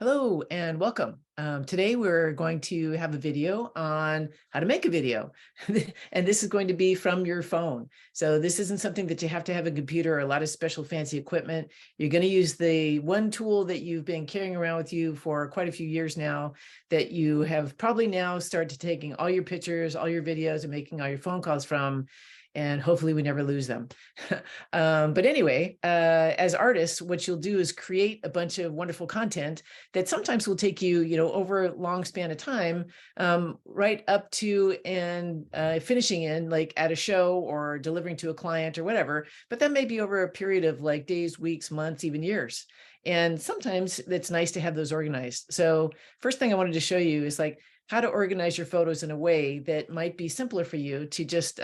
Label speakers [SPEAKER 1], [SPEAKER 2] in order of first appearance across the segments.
[SPEAKER 1] Hello and welcome. Today we're going to have a video on how to make a video. And this is going to be from your phone. So this isn't something that you have to have a computer or a lot of special fancy equipment. You're going to use the one tool that you've been carrying around with you for quite a few years now, that you have probably now started taking all your pictures, all your videos, and making all your phone calls from. And hopefully we never lose them. But anyway, as artists, what you'll do is create a bunch of wonderful content that sometimes will take you, over a long span of time, right up to and finishing in like at a show or delivering to a client or whatever. But that may be over a period of like days, weeks, months, even years. And sometimes it's nice to have those organized. So first thing I wanted to show you is like how to organize your photos in a way that might be simpler for you to just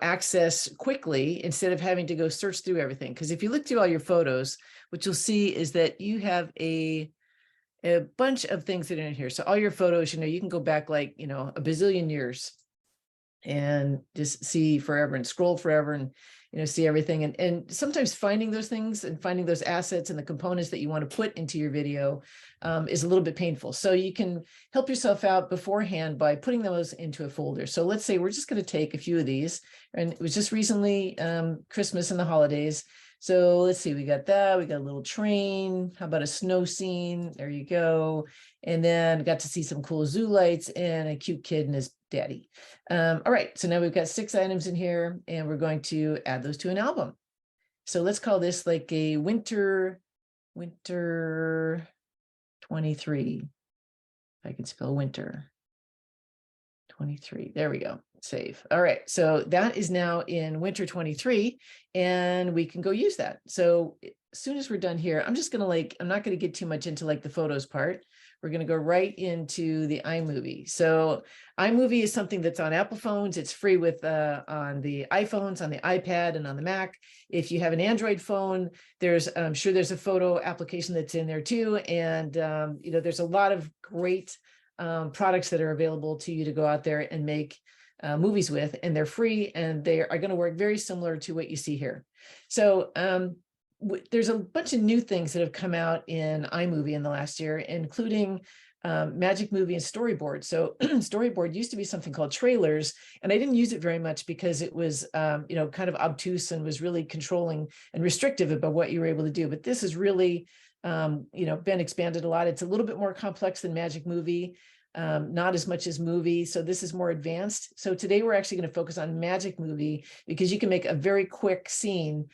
[SPEAKER 1] access quickly instead of having to go search through everything. Because if you look through all your photos, what you'll see is that you have a bunch of things that are in here. So all your photos, you can go back like, a bazillion years and just see forever and scroll forever and, see everything. And sometimes finding those things and finding those assets and the components that you want to put into your video is a little bit painful. So you can help yourself out beforehand by putting those into a folder. So let's say we're just going to take a few of these, and it was just recently Christmas and the holidays. So let's see, we got that, we got a little train. How about a snow scene? There you go. And then got to see some cool zoo lights and a cute kid and his daddy. All right, so now we've got 6 items in here and we're going to add those to an album. So let's call this like a winter 23. If I can spell winter 23. There we go. Save. All right. So that is now in winter 23 and we can go use that. So as soon as we're done here, I'm just going to I'm not going to get too much into like the photos part. We're going to go right into the iMovie. So iMovie is something that's on Apple phones. It's free with on the iPhones, on the iPad, and on the Mac. If you have an Android phone, I'm sure there's a photo application that's in there too. And there's a lot of great products that are available to you to go out there and make movies with, and they're free and they are going to work very similar to what you see here. So there's a bunch of new things that have come out in iMovie in the last year, including Magic Movie and Storyboard. So Storyboard used to be something called Trailers, and I didn't use it very much because it was, kind of obtuse and was really controlling and restrictive about what you were able to do. But this has really, been expanded a lot. It's a little bit more complex than Magic Movie. Not as much as movie. So this is more advanced. So today we're actually going to focus on Magic Movie because you can make a very quick scene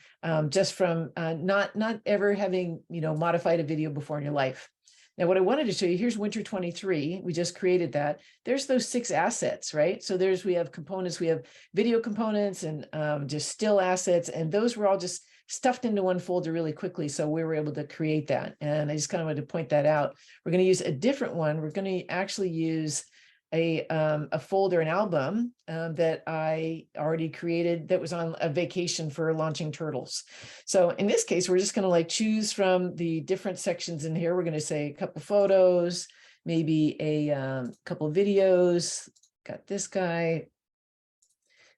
[SPEAKER 1] just from not ever having, modified a video before in your life. Now, what I wanted to show you, here's winter 23. We just created that. There's those 6 assets, right? So we have components, we have video components and just still assets. And those were all just stuffed into one folder really quickly. So we were able to create that. And I just kind of wanted to point that out. We're going to use a different one. We're going to actually use a folder, an album that I already created that was on a vacation for launching turtles. So in this case, we're just going to choose from the different sections in here. We're going to say a couple photos, maybe a couple of videos. Got this guy,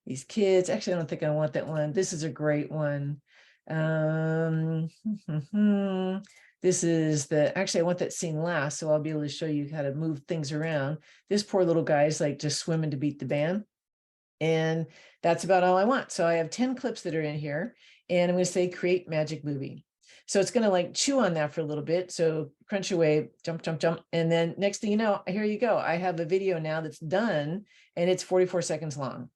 [SPEAKER 1] these kids. Actually, I don't think I want that one. This is a great one. This is actually I want that scene last, so I'll be able to show you how to move things around. This poor little guy's just swimming to beat the band, and that's about all I want. So I have 10 clips that are in here, and I'm going to say create Magic Movie. So it's going to chew on that for a little bit. So crunch away, jump, jump, jump. And then next thing you know, here you go. I have a video now that's done, and it's 44 seconds long.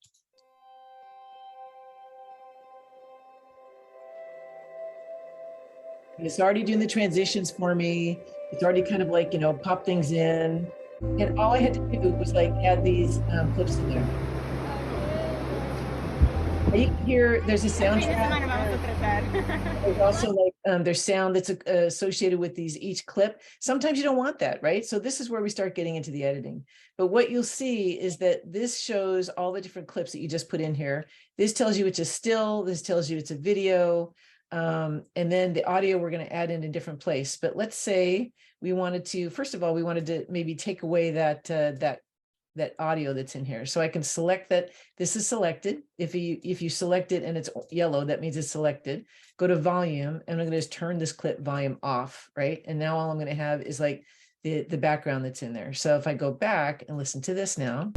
[SPEAKER 1] It's already doing the transitions for me. It's already kind of pop things in. And all I had to do was add these clips in there. You can hear there's a soundtrack. There's also there's sound that's associated with each clip. Sometimes you don't want that, right? So this is where we start getting into the editing. But what you'll see is that this shows all the different clips that you just put in here. This tells you it's a still, this tells you it's a video. And then the audio we're going to add in a different place. But let's say we wanted to, first of all, we wanted to maybe take away that that audio that's in here. So I can select that this is selected. If you select it and it's yellow, that means it's selected. Go to volume, and I'm going to just turn this clip volume off, right? And now all I'm going to have is like the background that's in there. So if I go back and listen to this now,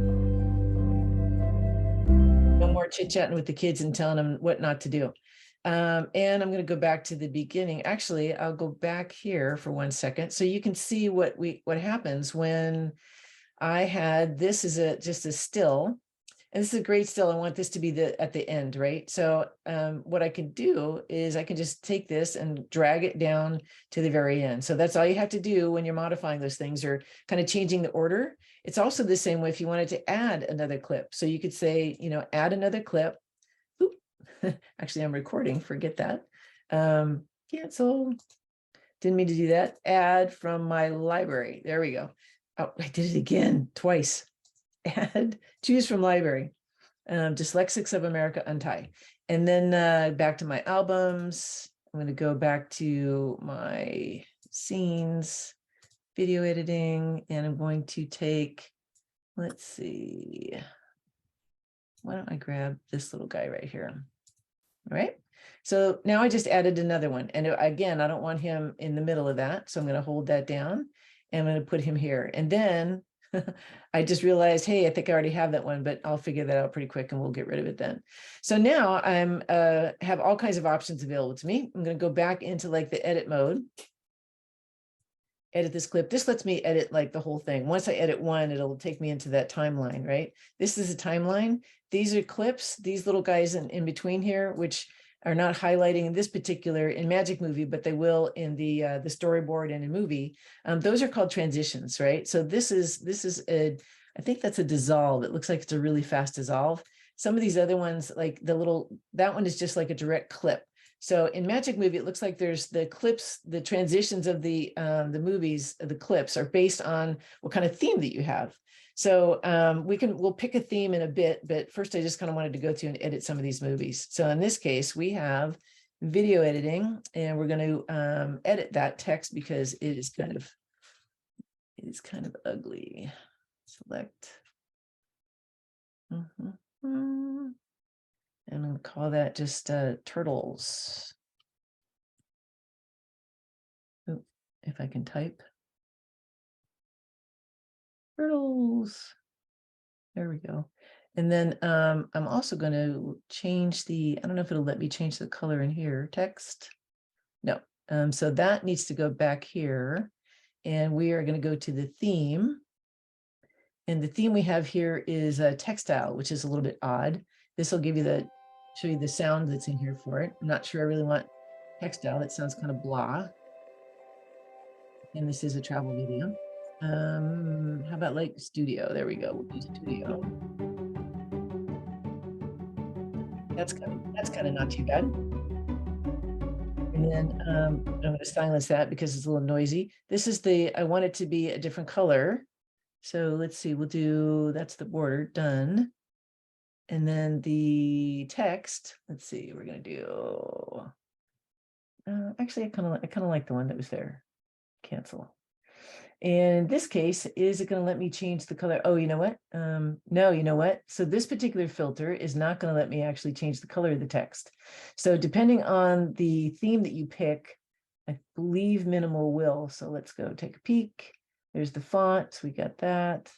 [SPEAKER 1] no more chit-chatting with the kids and telling them what not to do. And I'm going to go back to the beginning. Actually, I'll go back here for 1 second so you can see what happens when I had this is just a still, and this is a great still. I want this to be at the end, right? So what I can do is I can just take this and drag it down to the very end. So that's all you have to do when you're modifying those things or kind of changing the order. It's also the same way if you wanted to add another clip. So you could say, add another clip. Oop. Actually, I'm recording, forget that. Cancel. Didn't mean to do that. Add from my library. There we go. Oh, I did it again, twice. Add, choose from library. Dyslexics of America, untie. And then back to my albums. I'm going to go back to my scenes, video editing, and I'm going to take, let's see, why don't I grab this little guy right here? All right. So now I just added another one. And again, I don't want him in the middle of that. So I'm going to hold that down and I'm going to put him here. And then I just realized, hey, I think I already have that one, but I'll figure that out pretty quick and we'll get rid of it then. So now I'm have all kinds of options available to me. I'm going to go back into like the edit mode. Edit this clip. This lets me edit like the whole thing. Once I edit one, it'll take me into that timeline, right? This is a timeline. These are clips, these little guys in between here, which are not highlighting in this particular in Magic Movie, but they will in the storyboard and in movie. Those are called transitions, right? So this is I think that's a dissolve. It looks like it's a really fast dissolve. Some of these other ones, like that one is just like a direct clip. So in Magic Movie, it looks like there's the clips, the transitions of the movies, the clips are based on what kind of theme that you have. So we'll pick a theme in a bit, but first I just kind of wanted to go through and edit some of these movies. So in this case, we have video editing, and we're going to edit that text because it is kind of ugly. Select. And I'm going to call that just turtles. Ooh, if I can type. Turtles. There we go. And then I'm also going to change I don't know if it'll let me change the color in here. Text. No. So that needs to go back here. And we are going to go to the theme. And the theme we have here is textile, which is a little bit odd. This will give you show you the sound that's in here for it. I'm not sure I really want textile. That sounds kind of blah. And this is a travel video. How about like studio? There we go. We'll do studio. That's kind of not too bad. And then I'm going to silence that because it's a little noisy. This is I want it to be a different color. So let's see, that's the border, done. And then the text, let's see, we're going to do, actually, I kind of like the one that was there. Cancel. In this case, is it going to let me change the color? Oh, you know what? No, you know what? So this particular filter is not going to let me actually change the color of the text. So depending on the theme that you pick, I believe minimal will. So let's go take a peek. There's the font. We got that.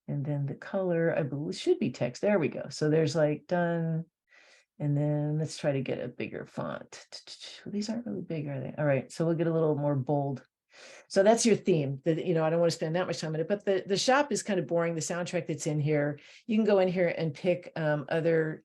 [SPEAKER 1] And then the color, I believe, should be text. There we go. So there's like done. And then let's try to get a bigger font. These aren't really big, are they? All right. So we'll get a little more bold. So that's your theme. I don't want to spend that much time on it, but the shop is kind of boring. The soundtrack that's in here, you can go in here and pick other,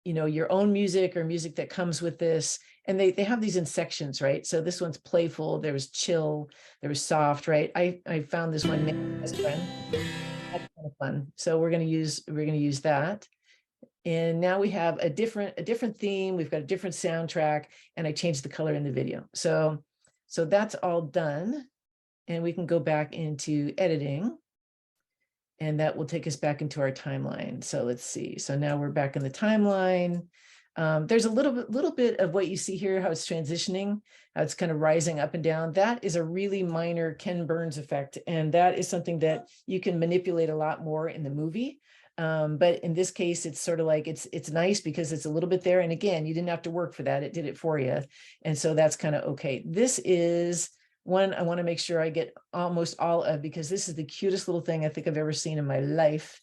[SPEAKER 1] your own music or music that comes with this. And they have these in sections, right? So this one's playful. There was chill. There was soft, right? I found this one, Best Friend. That's kind of fun. So we're going to use that. And now we have a different theme. We've got a different soundtrack, and I changed the color in the video. So that's all done. And we can go back into editing, and that will take us back into our timeline. So let's see. So now we're back in the timeline. There's a little bit of what you see here, how it's transitioning, how it's kind of rising up and down. That is a really minor Ken Burns effect. And that is something that you can manipulate a lot more in the movie. But in this case, it's sort of like, it's nice because it's a little bit there. And again, you didn't have to work for that. It did it for you. And so that's kind of okay. This is one I want to make sure I get almost all of, because this is the cutest little thing I think I've ever seen in my life.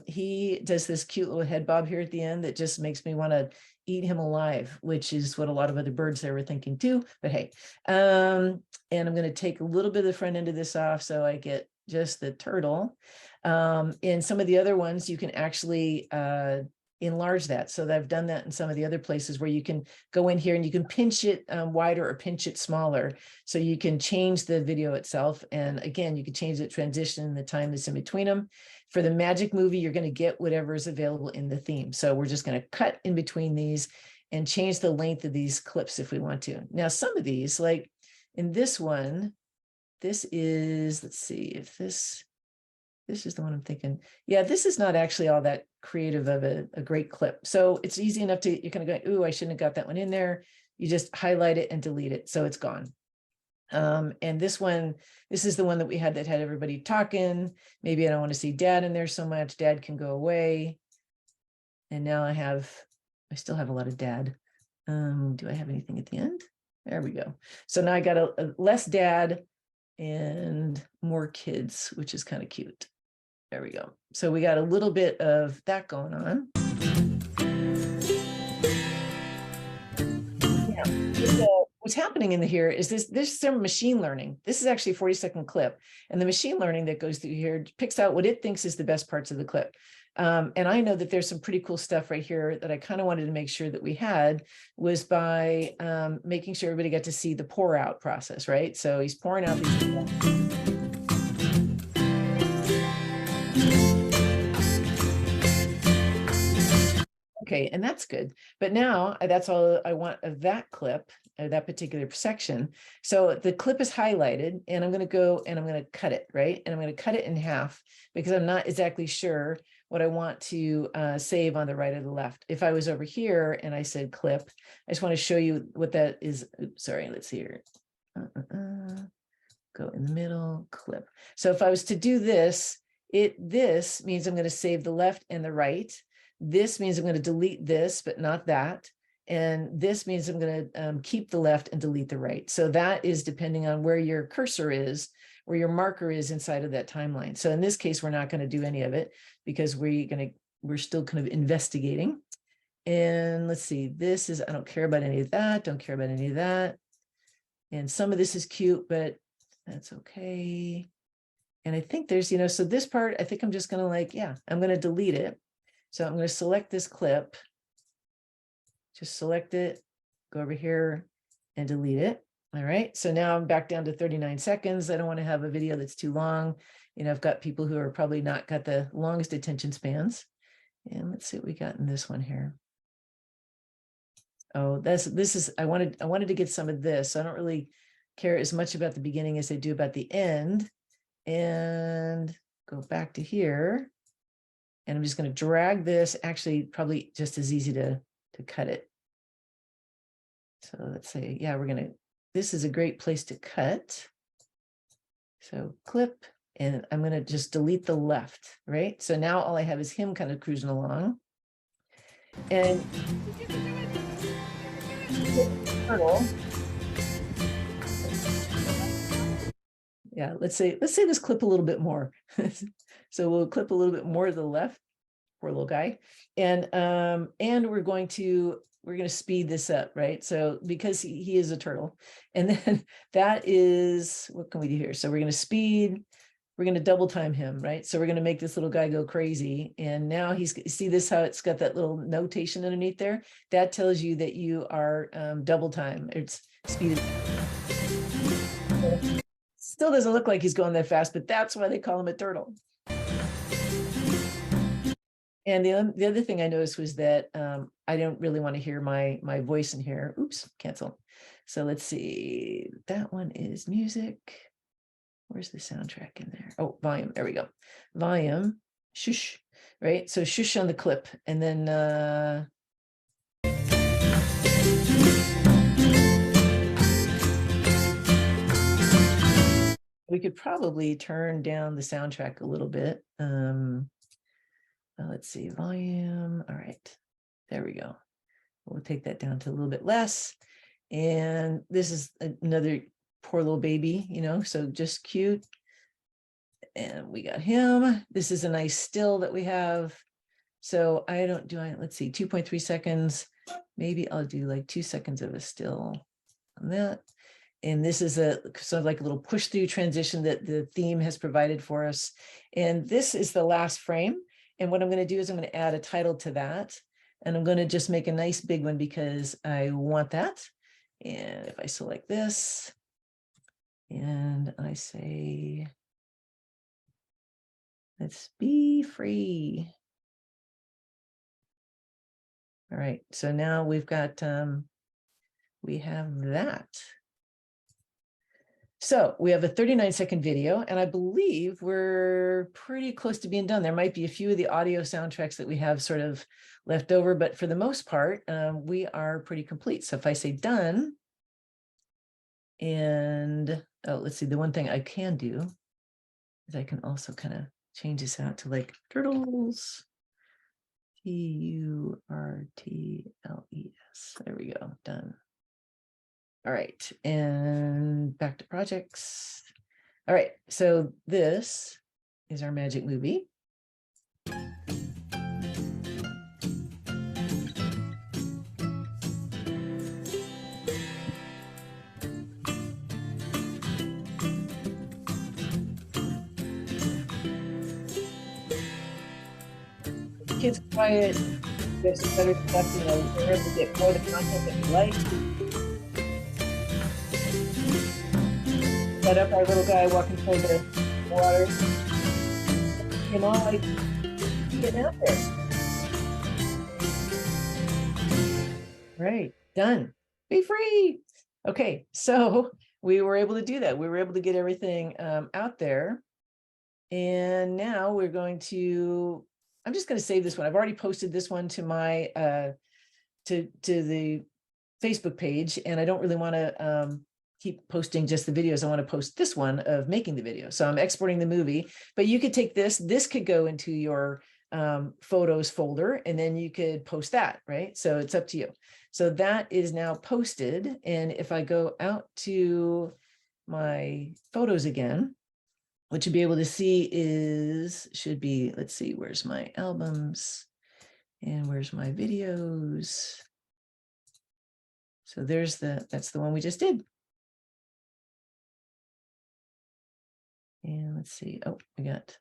[SPEAKER 1] He does this cute little head bob here at the end that just makes me want to eat him alive, which is what a lot of other birds there were thinking too, but hey. And I'm going to take a little bit of the front end of this off so I get just the turtle. In some of the other ones, you can actually enlarge that. So that I've done that in some of the other places where you can go in here and you can pinch it wider or pinch it smaller. So you can change the video itself. And again, you can change the transition, the time that's in between them. For the magic movie, you're going to get whatever is available in the theme. So we're just going to cut in between these and change the length of these clips if we want to. Now, some of these, like in this one, this is, let's see if this is the one I'm thinking. Yeah, this is not actually all that creative of a great clip. So it's easy enough to, you're kind of go, ooh, I shouldn't have got that one in there. You just highlight it and delete it. So it's gone. And this one, this is the one that we had that had everybody talking. Maybe I don't want to see dad in there so much. Dad can go away. And now I still have a lot of dad. Do I have anything at the end? There we go. So now I got a less dad and more kids, which is kind of cute. There we go. So we got a little bit of that going on. Yeah. What's happening in here is there's some machine learning. This is actually a 40-second clip. And the machine learning that goes through here picks out what it thinks is the best parts of the clip. And I know that there's some pretty cool stuff right here that I kind of wanted to make sure that we had was by making sure everybody got to see the pour out process, right? So he's pouring out these. Okay, and that's good. But now that's all I want of that clip, that particular section. So the clip is highlighted and I'm going to go and I'm going to cut it, right? And I'm going to cut it in half because I'm not exactly sure what I want to save on the right or the left. If I was over here and I said clip, I just want to show you what that is. Oops, sorry, let's see here. Go in the middle, clip. So if I was to do this, this means I'm going to save the left and the right. This means I'm going to delete this, but not that. And this means I'm going to keep the left and delete the right. So that is depending on where your cursor is, where your marker is inside of that timeline. So in this case, we're not going to do any of it because we're still kind of investigating. And let's see, this is, I don't care about any of that. Don't care about any of that. And some of this is cute, but that's okay. And I think there's, so this part, I think I'm just going to I'm going to delete it. So I'm going to select this clip, just select it, go over here and delete it. All right. So now I'm back down to 39 seconds. I don't want to have a video that's too long. I've got people who are probably not got the longest attention spans. And let's see what we got in this one here. Oh, I wanted to get some of this. So I don't really care as much about the beginning as I do about the end. And go back to here. And I'm just going to drag this, actually probably just as easy to cut it. So let's say, yeah, this is a great place to cut. So clip, and I'm going to just delete the left, right? So now all I have is him kind of cruising along. And yeah, let's say this clip a little bit more. So we'll clip a little bit more to the left, poor little guy. And we're going to speed this up, right? So because he is a turtle. And then that is, what can we do here? So we're going to speed, we're going to double time him, right? So we're going to make this little guy go crazy. And now see this, how it's got that little notation underneath there? That tells you that you are double time. It's speed. Still doesn't look like he's going that fast, but that's why they call him a turtle. And the other thing I noticed was that I don't really want to hear my voice in here. Oops, cancel. So let's see. That one is music. Where's the soundtrack in there? Oh, volume. There we go. Volume. Shush. Right. So shush on the clip, and then We could probably turn down the soundtrack a little bit. Let's see, volume. All right, there we go. We'll take that down to a little bit less. And this is another poor little baby, you know, so just cute. And we got him. This is a nice still that we have. So let's see, 2.3 seconds. Maybe I'll do like 2 seconds of a still on that. And this is a sort of like a little push through transition that the theme has provided for us. And this is the last frame. And what I'm going to do is I'm going to add a title to that. And I'm going to just make a nice big one because I want that. And if I select this and I say, let's be free. All right, so now we've got, we have that. So we have a 39-second video, and I believe we're pretty close to being done. There might be a few of the audio soundtracks that we have sort of left over, but for the most part, we are pretty complete. So if I say done, and let's see, the one thing I can do is I can also kind of change this out to like turtles. Turtles. There we go. Done. All right. And back to projects. All right. So this is our magic movie. Kids quiet, there's some better stuff, you know, we're able to get more of the content that we like. Set up our little guy walking toward the water. You know, like getting out there. Right, done. Be free. Okay, so we were able to do that. We were able to get everything out there. And now we're going to, I'm just going to save this one. I've already posted this one to my to the Facebook page, and I don't really want to keep posting just the videos. I want to post this one of making the video. So I'm exporting the movie, but you could take this could go into your photos folder, and then you could post that, right? So it's up to you. So that is now posted. And if I go out to my photos again, what you'll be able to see should be, let's see, where's my albums and where's my videos? So that's the one we just did. And let's see, oh, we got.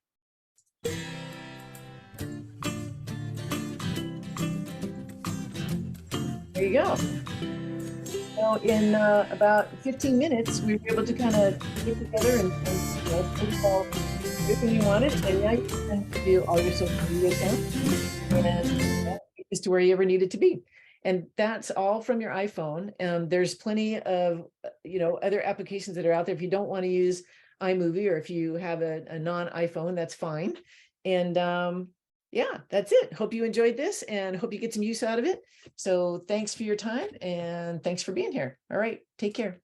[SPEAKER 1] There you go. So in about 15 minutes, we were able to kind of get together and you know, install everything you wanted, and now you can do all your social media accounts and just to where you ever needed to be. And that's all from your iPhone. There's plenty of you know, other applications that are out there. If you don't want to use iMovie, or if you have a non-iPhone, that's fine. And yeah, that's it. Hope you enjoyed this and hope you get some use out of it. So thanks for your time and thanks for being here. All right, take care.